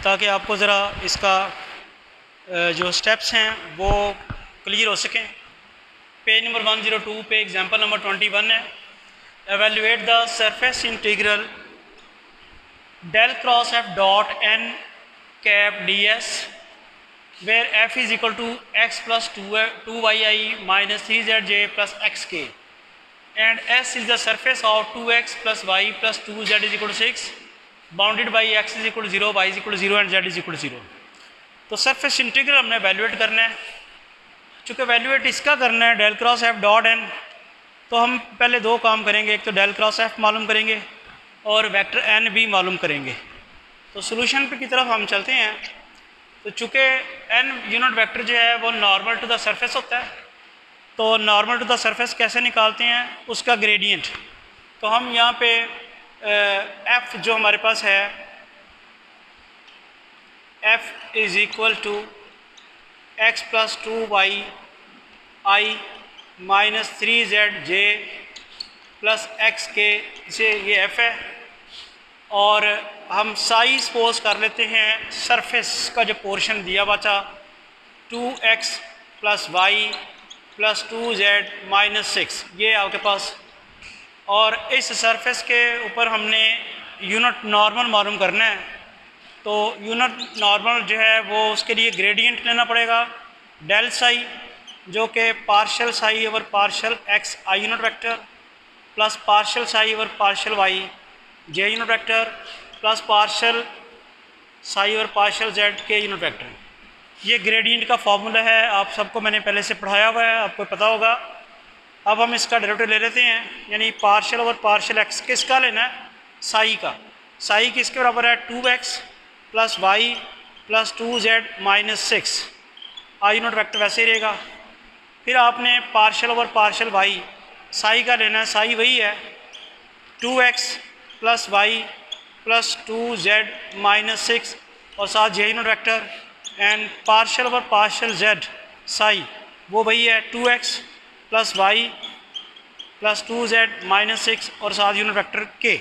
ताकि आपको ज़रा इसका जो स्टेप्स हैं वो क्लियर हो सकें। पेज नंबर 102 पे एग्जांपल नंबर 21 है। Evaluate the surface integral del cross F dot n cap d s where F is equal to x plus 2y minus 3z plus x k and s is the surface of 2x plus Y plus 2z is equal to 6 bounded by x is equal to 0, y is equal to 0 and z is equal to 0। तो surface integral हमने valuate करना है। चूँकि valuate इसका करना है del cross F dot N, तो हम पहले दो काम करेंगे, एक तो डेल क्रॉस एफ मालूम करेंगे और वेक्टर एन भी मालूम करेंगे। तो सोल्यूशन पे की तरफ हम चलते हैं। तो चूँकि एन यूनिट वेक्टर जो है वो नॉर्मल टू द सरफेस होता है, तो नॉर्मल टू द सरफेस कैसे निकालते हैं, उसका ग्रेडियंट। तो हम यहाँ पे एफ़ जो हमारे पास है, F is equal to x plus 2y I minus 3z J plus x K, इसे ये एफ़ है। और हम साइज सपोज कर लेते हैं सरफेस का जो पोर्शन दिया बचा 2x plus Y plus 2z minus 6, ये आपके पास। और इस सरफेस के ऊपर हमने यूनिट नॉर्मल मालूम करना है। तो यूनिट नॉर्मल जो है वो उसके लिए ग्रेडियंट लेना पड़ेगा डेल साई, जो कि partial psi over partial X I unit vector plus partial psi over partial Y J unit vector plus partial psi over partial Z K unit vector. ये ग्रेडियंट का फार्मूला है, आप सबको मैंने पहले से पढ़ाया हुआ है, आपको पता होगा। अब हम इसका डेरिवेटिव ले लेते हैं, यानी पार्शियल ओवर पार्शियल एक्स किसका लेना है, साई का। साई किसके बराबर है 2x plus Y plus 2z minus 6, I unit vector वैसे ही रहेगा। फिर आपने partial over partial Y psi का लेना है, साई वही है 2x plus Y plus 2z minus 6 और साथ j unit vector. And partial over partial z psi वो वही है 2x plus Y plus 2z minus 6 और साथ यूनिट वेक्टर के।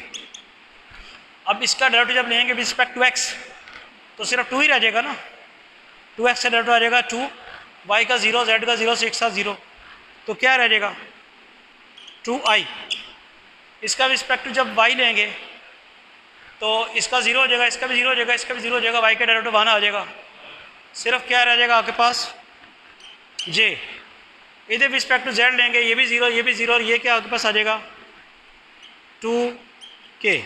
अब इसका डेरिवेटिव जब लेंगे विद रिस्पेक्ट टू x तो सिर्फ 2 ही रह जाएगा ना, 2x का डेरिवेटिव आ जाएगा 2, y का 0, z का 0, 6 का 0, तो क्या रह जाएगा 2i। इसका रिस्पेक्ट टू जब y लेंगे तो इसका 0 हो जाएगा, इसका भी 0 हो जाएगा, इसका भी 0 हो जाएगा, y का डेरिवेटिव 1 आ जाएगा। सिर्फ क्या रह जाएगा आपके पास j। इधर रिस्पेक्ट टू z लेंगे, ये भी 0, ये भी 0 और ये क्या आपके पास आ जाएगा 2k।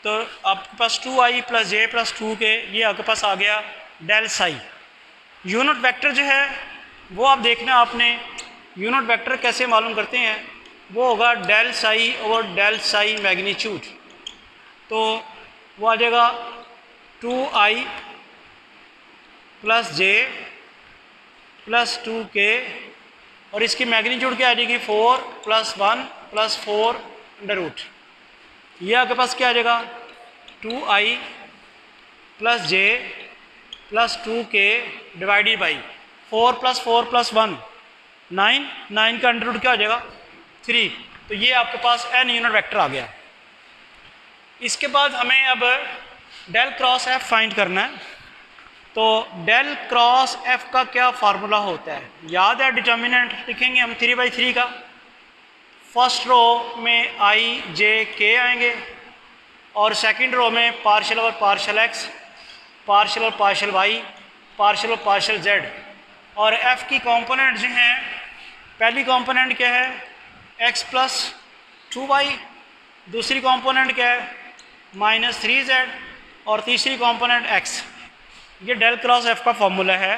तो आपके पास 2i plus j plus 2k, ये आपके पास आ गया डेल साई। यूनिट वेक्टर जो है वो आप देखना, आपने यूनिट वेक्टर कैसे मालूम करते हैं, वो होगा डेल साई और डेल साई मैग्नीट्यूड। तो वो आ जाएगा 2i plus j plus 2k और इसकी मैग्नीट्यूड क्या आ जाएगी 4 प्लस 1 प्लस 4 अंडर रूट। ये आपके पास क्या आ जाएगा 2i plus j plus 2k divided by 4 plus 4 plus 1 9, 9 का अंडर रूट क्या हो जाएगा 3। तो ये आपके पास n यूनिट वेक्टर आ गया। इसके बाद हमें अब डेल क्रॉस एफ फाइंड करना है। तो डेल क्रॉस एफ का क्या फार्मूला होता है, याद है डिटर्मिनेंट लिखेंगे हम 3/3 का। फर्स्ट रो में आई जे के आएंगे और सेकंड रो में partial over partial x, partial और पार्शियल वाई, पार्शियल और पार्शियल जेड। और एफ़ की कंपोनेंट जो हैं, पहली कंपोनेंट क्या है एक्स प्लस 2y, दूसरी कंपोनेंट क्या है माइनस 3z और तीसरी कंपोनेंट x। ये डेल क्रॉस एफ का फॉर्मूला है।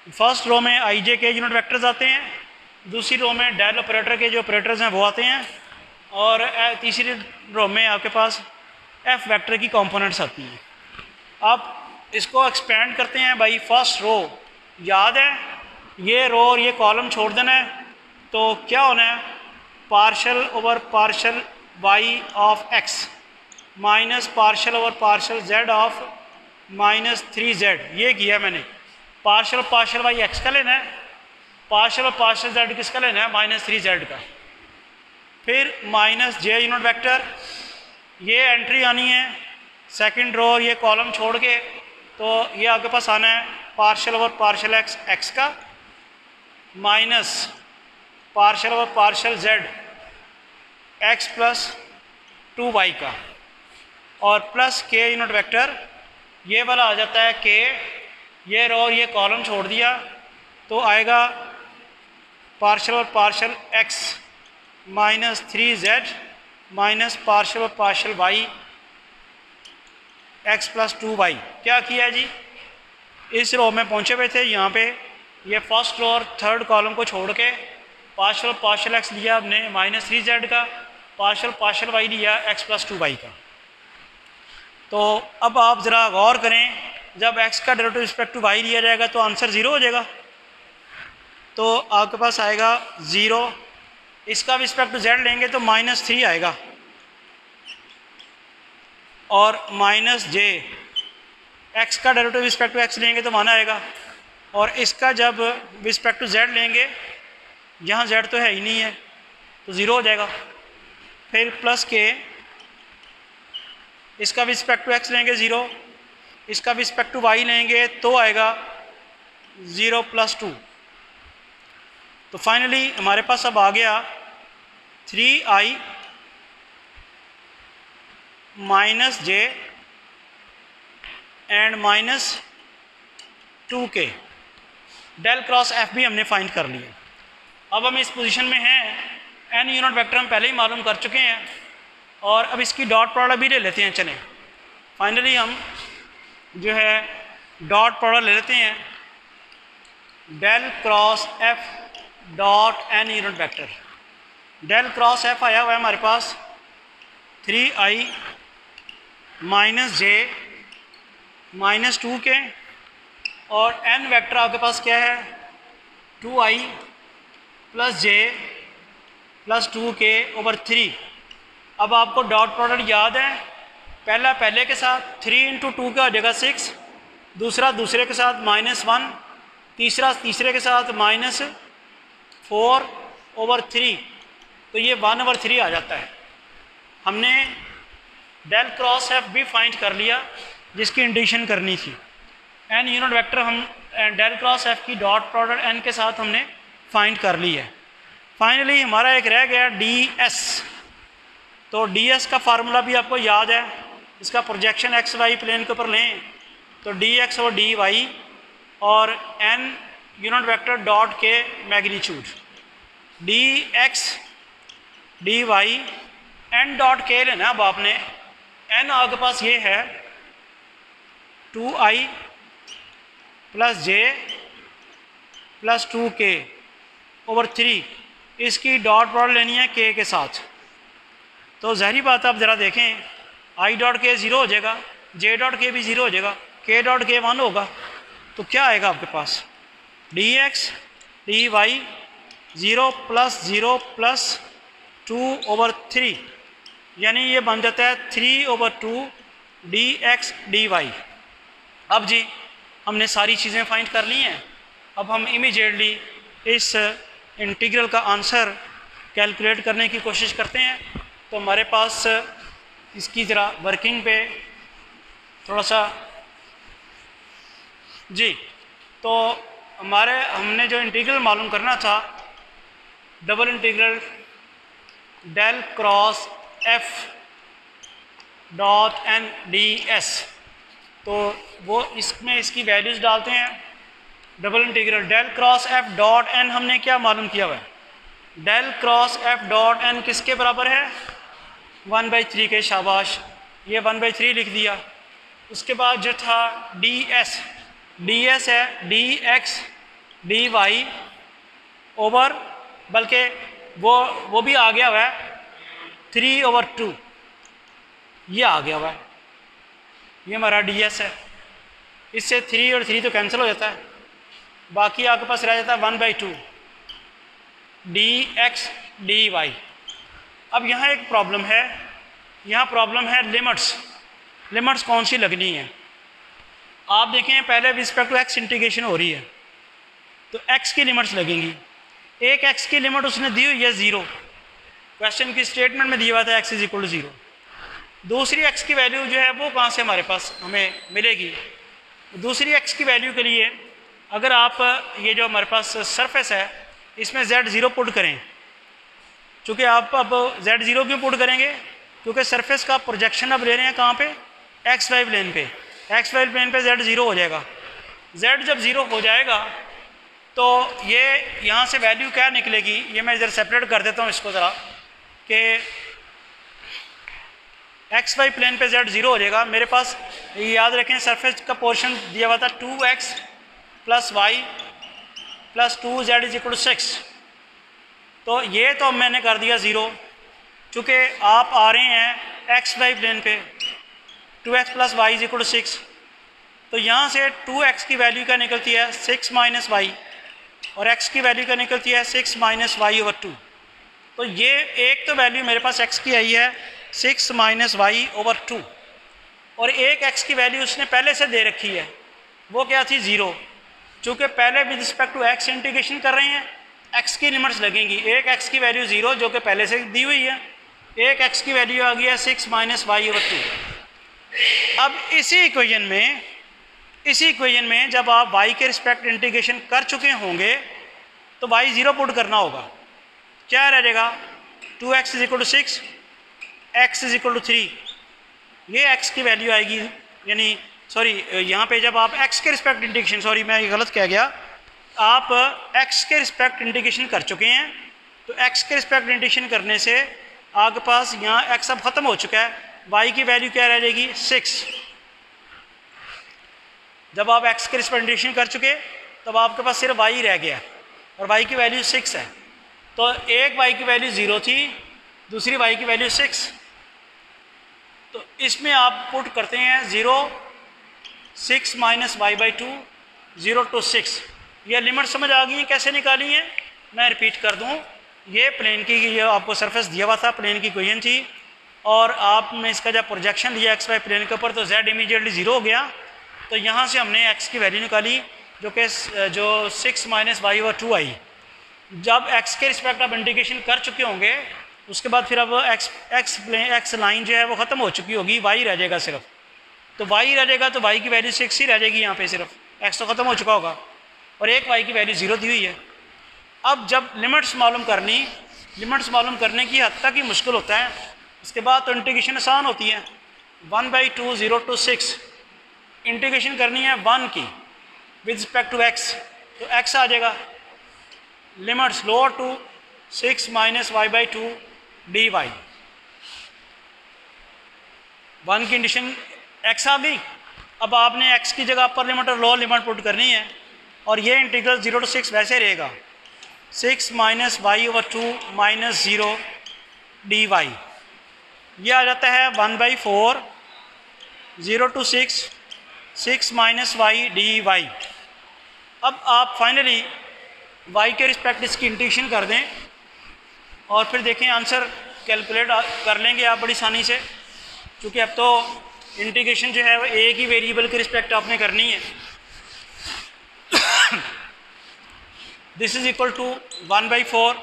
फर्स्ट रो में आई जे के यूनिट वेक्टर्स आते हैं, दूसरी रो में डेल ऑपरेटर के जो ऑपरेटर्स हैं वो आते हैं, और तीसरी रो में आपके पास एफ वेक्टर की कंपोनेंट्स आती हैं। आप इसको एक्सपेंड करते हैं भाई फर्स्ट रो, याद है ये रो और ये कॉलम छोड़ देना है, तो क्या होना है partial over partial Y of X minus partial over partial Z of minus 3z। ये किया मैंने, पार्शियल पार्शियल वाई एक्स का लेना है, पार्शियल और पार्शियल जेड किसका लेना है माइनस 3z का। फिर माइनस जे यूनिट वेक्टर, ये एंट्री आनी है सेकंड रो ये कॉलम छोड़ के, तो ये आपके पास आना है पार्शियल ओवर पार्शियल एक्स का minus partial over partial Z x plus 2y का, और प्लस के यूनिट वेक्टर ये वाला आ जाता है के, ये रो और ये कॉलम छोड़ दिया तो आएगा पार्शियल और partial x minus 3z minus partial और partial y x plus 2y। क्या किया जी, इस रो में पहुंचे हुए थे, यहाँ पे ये फर्स्ट रो और थर्ड कॉलम को छोड़ के पार्शियल पार्शियल x लिया हमने माइनस 3z का, पार्शियल पार्शियल y लिया x प्लस 2y का। तो अब आप ज़रा गौर करें, जब x का डेरिवेटिव रिस्पेक्ट टू y लिया जाएगा तो आंसर 0 हो जाएगा। तो आपके पास आएगा 0, इसका रिस्पेक्ट टू z लेंगे तो माइनस 3 आएगा, और माइनस j, x का डेरिवेटिव रिस्पेक्ट टू x लेंगे तो माना आएगा, और इसका जब रिस्पेक्ट टू z लेंगे, यहाँ z तो है ही नहीं है तो 0 हो जाएगा। फिर प्लस के, इसका रिस्पेक्ट टू x लेंगे 0, इसका रिस्पेक्ट टू y लेंगे तो आएगा 0 प्लस 2। तो फाइनली हमारे पास अब आ गया 3i minus j and minus 2k। Del cross f भी हमने फाइंड कर लिया। अब हम इस पोजीशन में हैं, n यूनिट वेक्टर हम पहले ही मालूम कर चुके हैं, और अब इसकी डॉट प्रोडक्ट भी ले लेते हैं। चलें, फाइनली हम जो है डॉट प्रोडक्ट ले लेते हैं, del cross f dot n unit vector. Del cross f आया हुआ है हमारे पास 3i minus j minus 2k, और n वेक्टर आपके पास क्या है 2i plus j plus 2k over 3। अब आपको डॉट प्रोडक्ट याद है, पहला पहले के साथ 3 इंटू 2 का हो जाएगा 6, दूसरा दूसरे के साथ -1, तीसरा तीसरे के साथ -4 ओवर 3, तो ये 1 ओवर 3 आ जाता है। हमने डेल क्रॉस एफ भी फाइंड कर लिया जिसकी इंडिकेशन करनी थी। एन यूनिट वेक्टर हम डेल क्रॉस एफ की डॉट प्रोडक्ट एन के साथ हमने फाइंड कर ली है। फाइनली हमारा एक रह गया डी एस। तो डी एस का फार्मूला भी आपको याद है, इसका प्रोजेक्शन एक्स वाई प्लेन के ऊपर लें तो डी एक्स और डी वाई और N unit vector dot K magnitude, D x D Y N dot K लेना। अब आपने एन आपके पास ये है 2i प्लस जे प्लस 2k ओवर 3, इसकी डॉट प्रोडक्ट लेनी है k के साथ। तो ज़ाहिरी बात आप ज़रा देखें, i डॉट के 0 हो जाएगा, j डॉट के भी 0 हो जाएगा, k डॉट के 1 होगा। तो क्या आएगा आपके पास d x D y 0 plus 2 over 3, यानी ये बन जाता है 3 over 2 d x D y. अब जी हमने सारी चीज़ें फाइंड कर ली हैं। अब हम इमीडिएटली इस इंटीग्रल का आंसर कैलकुलेट करने की कोशिश करते हैं। तो हमारे पास इसकी ज़रा वर्किंग पे थोड़ा सा जी, तो हमने जो इंटीग्रल मालूम करना था, double integral del cross F dot N D S, तो वो इसमें इसकी वैल्यूज़ डालते हैं। Double integral del cross F dot N हमने क्या मालूम किया हुआ है, del cross F dot N किसके बराबर है 1/3 के। शाबाश, ये 1/3 लिख दिया। उसके बाद जो था डी एस है D x D Y over, बल्कि वो भी आ गया हुआ है 3 ओवर 2, ये आ गया हुआ है, ये हमारा डी एस है। इससे 3 और 3 तो कैंसिल हो जाता है, बाकी आपके पास रह जाता है 1/2 डी एक्स डी वाई। अब यहाँ एक प्रॉब्लम है, यहाँ प्रॉब्लम है लिमिट्स कौन सी लगनी है। आप देखें पहले रिस्पेक्ट टू एक्स इंटीग्रेशन हो रही है तो एक्स की लिमिट्स लगेंगी। एक एक्स की लिमिट उसने दी हुई है 0, क्वेश्चन की स्टेटमेंट में दिया हुआ था x = 0। दूसरी एक्स की वैल्यू जो है वो कहाँ से हमारे पास हमें मिलेगी। दूसरी एक्स की वैल्यू के लिए अगर आप ये जो हमारे पास सरफेस है इसमें z0 पुट करें, चूँकि आप अब z0 क्यों पुट करेंगे, क्योंकि सरफेस का प्रोजेक्शन अब ले रहे हैं कहाँ पे, xy प्लेन पे। xy प्लेन पे z0 हो जाएगा। z जब 0 हो जाएगा तो ये यहाँ से वैल्यू क्या निकलेगी, ये मैं इधर सेपरेट कर देता हूँ इसको ज़रा, कि xy प्लेन पे z0 हो जाएगा। मेरे पास याद रखें सरफेस का पोर्शन दिया हुआ था 2x + y + 2z = 6, तो ये तो मैंने कर दिया 0। चूँकि आप आ रहे हैं xy प्लेन पे 2x + y = 6, तो यहाँ से 2x की वैल्यू क्या निकलती है 6 - y, और x की वैल्यू क्या निकलती है 6 - y/2। तो ये एक तो वैल्यू मेरे पास x की आई है 6 - y/2, और एक x की वैल्यू उसने पहले से दे रखी है, वो क्या थी 0। चूँकि पहले with respect to x integration कर रहे हैं, x की लिमिट्स लगेंगी। एक x की वैल्यू 0 जो कि पहले से दी हुई है, एक x की वैल्यू आ गई है 6 - y/2। अब इसी इक्वेशन में जब आप y के रिस्पेक्ट इंटीग्रेशन कर चुके होंगे तो y 0 पुट करना होगा। क्या रह जाएगा 2x = 6, x = 3, ये x की वैल्यू आएगी। यानी सॉरी, यहाँ पे जब आप x के रिस्पेक्ट इंटीग्रेशन, सॉरी मैं ये गलत कह गया, आप x के रिस्पेक्ट इंटीग्रेशन कर चुके हैं, तो x के रिस्पेक्ट इंटीग्रेशन करने से आपके पास यहाँ x अब ख़त्म हो चुका है, y की वैल्यू क्या रह जाएगी 6। जब आप x के रिस्पेक्ट इंटीग्रेशन कर चुके तब आपके पास सिर्फ y रह गया, और y की वैल्यू 6 है। तो एक y की वैल्यू 0 थी, दूसरी y की वैल्यू 6, तो इसमें आप पुट करते हैं 0 6 - y/2 0 to 6। ये लिमिट समझ आ गई है कैसे निकाली है, मैं रिपीट कर दूं। ये प्लेन की, ये आपको सरफेस दिया हुआ था, प्लेन की इक्वेशन थी, और आपने इसका जब प्रोजेक्शन दिया xy प्लेन के ऊपर तो z इमीडिएटली 0 हो गया। तो यहाँ से हमने x की वैल्यू निकाली जो 6 - y/2 आई। जब x के रिस्पेक्ट आप इंटीग्रेशन कर चुके होंगे उसके बाद फिर अब x लाइन जो है वो ख़त्म हो चुकी होगी, y रह जाएगा सिर्फ। तो y रह जाएगा तो y की वैल्यू 6 ही रह जाएगी यहाँ पे, सिर्फ x तो ख़त्म हो चुका होगा, और एक y की वैल्यू 0 दी हुई है। अब जब लिमिट्स मालूम करने की हद तक ही मुश्किल होता है, उसके बाद तो इंटीग्रेशन आसान होती है। 1/2 0 to 6 इंटीग्रेशन करनी है 1 की विद रिस्पेक्ट टू x, तो x आ जाएगा limits lower to 6 - y/2 dy। 1 की इंटीग्रेशन x आ गई। अब आपने x की जगह अपर लिमिट और लोअर लिमिट पुट करनी है, और ये इंटीग्रल 0 to 6 वैसे रहेगा 6 - y/2 - 0 dy। ये आ जाता है 1/4 0 to 6 6 - y dy। अब आप फाइनली y के रिस्पेक्ट इसकी इंटीग्रेशन कर दें और फिर देखें आंसर कैलकुलेट कर लेंगे आप बड़ी आसानी से, क्योंकि अब तो इंटीग्रेशन जो है वो एक ही वेरिएबल के रिस्पेक्ट आपने करनी है। दिस इज इक्वल टू 1/4,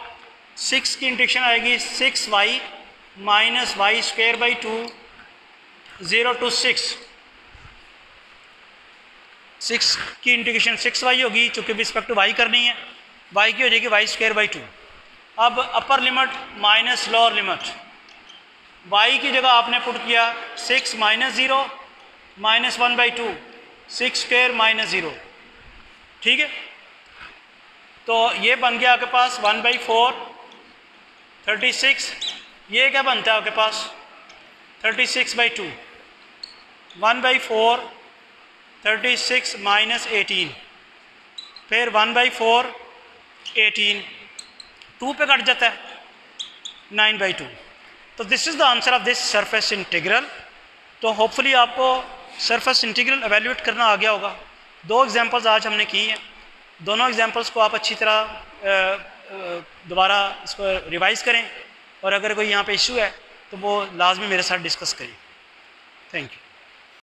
6 की इंटीग्रेशन आएगी 6y - y²/2 0 to 6। 6 की इंटीग्रेशन 6y होगी, चूँकि रिस्पेक्ट टू y करनी है, y की हो जाएगी y²/2। अब upper limit minus lower limit, y की जगह आपने पुट किया 6 - 0 - 1/2 6² - 0, ठीक है। तो ये बन गया आपके पास 1/4 36। ये क्या बनता है आपके पास 36/2, 1/4 36 - 18, फिर 1/4 18, 2 पे कट जाता है 9/2। तो this is the answer of this surface integral. तो होपफुली आपको सरफेस इंटीग्रल एवेल्यूएट करना आ गया होगा। 2 एग्जांपल्स आज हमने की हैं, दोनों एग्जांपल्स को आप अच्छी तरह दोबारा इसको रिवाइज़ करें, और अगर कोई यहाँ पे इशू है तो वो लाजमी मेरे साथ डिस्कस करें। Thank you.